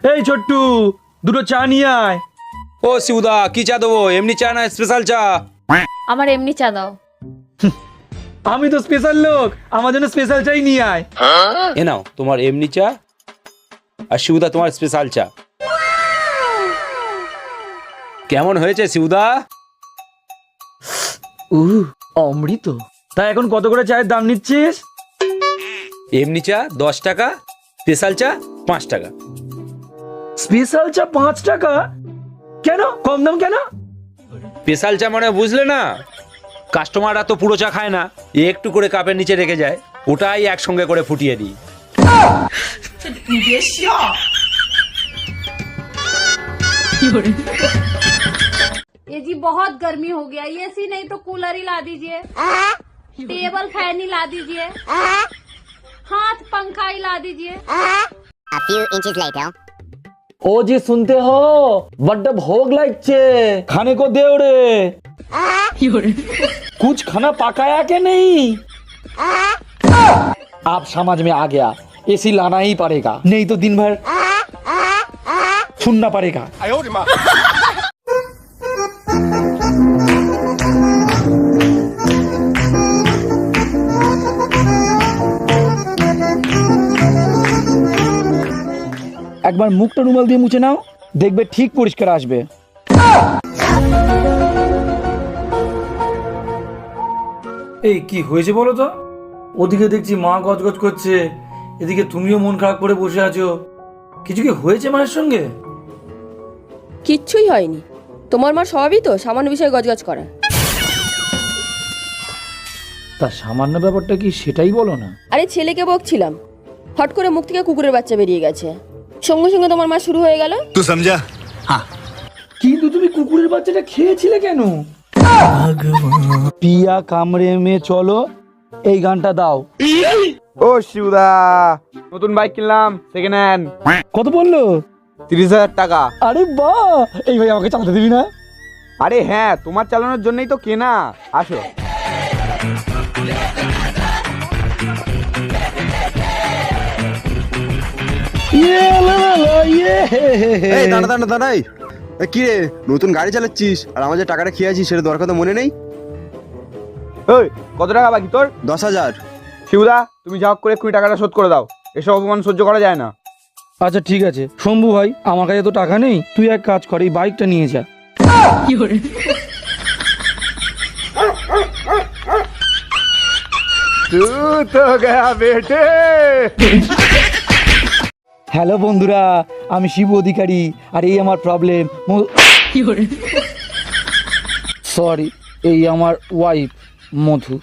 এই ছোট্টু, দুটো চা নিয়ে আয়। ও শিবুদা, কি চা দেবো? এমনি চা না স্পেশাল চা? আমার এমনি চা দাও। আমি তো স্পেশাল লোক, আমার জন্য স্পেশাল চাই নিয়ে আয়। এ নাও তোমার এমনি চা, আর শিবুদা তোমার স্পেশাল চা। কেমন হয়েছে শিবুদা? অমৃত। তা এখন কত করে চায়ের দাম নিচ্ছিস? এমনি চা 10 টাকা, স্পেশাল চা 5 টাকা। স্পেশাল চা 5 টাকা? কেন কম দাম কেন? স্পেশাল চা মানে বুঝলে না, কাস্টমাররা তো পুরো চা খায় না, একটু করে কাপের নিচে রেখে যায়, ওটাই একসঙ্গে করে ফুটিয়ে দিই। ये जी बहुत गर्मी हो गया, ये सी नहीं तो कूलर ही ला दीजिए, टेबल फैन ही ला दीजिए, हाथ पंखा ही ला दीजिए। A few inches later. ও জি শুনতে হো, বড্ড ভোগ লাগছে, খানে को दे रे। कुछ खाना पकाया के नहीं? आप समझ में आ गया, एसी लाना ही पड़ेगा, नहीं तो दिन भर सुनना पड़ेगा। একবার মুখটা রুমাল দিয়ে মুছে নাও, দেখবে ঠিক পরিষ্কার আসবে। এই কি হয়েছে বলো তো? ওদিকে দেখছি মা গজগজ করছে, এদিকে তুমিও মন খারাপ করে বসে আছো। কিছু কি হয়েছে মায়ের সঙ্গে? কিচ্ছুই হয়নি। তোমার মা স্বভাবই তো সামান্য বিষয়ে গজগজ করা। তা সামান্য ব্যাপারটা কি সেটাই বলো না। আরে ছেলেকে বকছিলাম, হট করে মুখ থেকে কুকুরের বাচ্চা বেরিয়ে গেছে, সঙ্গে সঙ্গে তোমার মা শুরু হয়ে গেল। तू समझा? हाँ। কিন্তু তুমি কুকুরের বাচ্চাটা খেয়েছিলে কেন? পিয়া কামড়ে মে চলো, এই গানটা দাও। ও শিবুদা, নতুন বাইক কিনলাম, সেকেন্ড হ্যান্ড। কত বললো? 30,000 টাকা। আরে বাহ, এই ভাই আমাকে চালাতে দিবি না? আরে হ্যাঁ, তোমার চালানোর জন্যই তো কেনা। আসো। এই দাঁড়াই। কি রে, নতুন গাড়ি চালাচ্ছিস আর আমার যে টাকাটা খেয়ে আছিস সেটা দরকার তো মনে নেই? ওই কত টাকা বাকি তোর? 10,000। শিবুদা, তুমি যা হোক করে 20 টাকাটা শোধ করে দাও, এসব অপমান সহ্য করা যায় না। আচ্ছা ঠিক আছে শম্ভু ভাই, আমার কাছে তো টাকা নেই, তুই এক কাজ কর, এই বাইকটা নিয়ে যা। তুই তো গয়া বেটে। হ্যালো বন্ধুরা, আমি শিবু অধিকারী, আর এই আমার প্রবলেম। সরি, এই আমার ওয়াইফ মধু।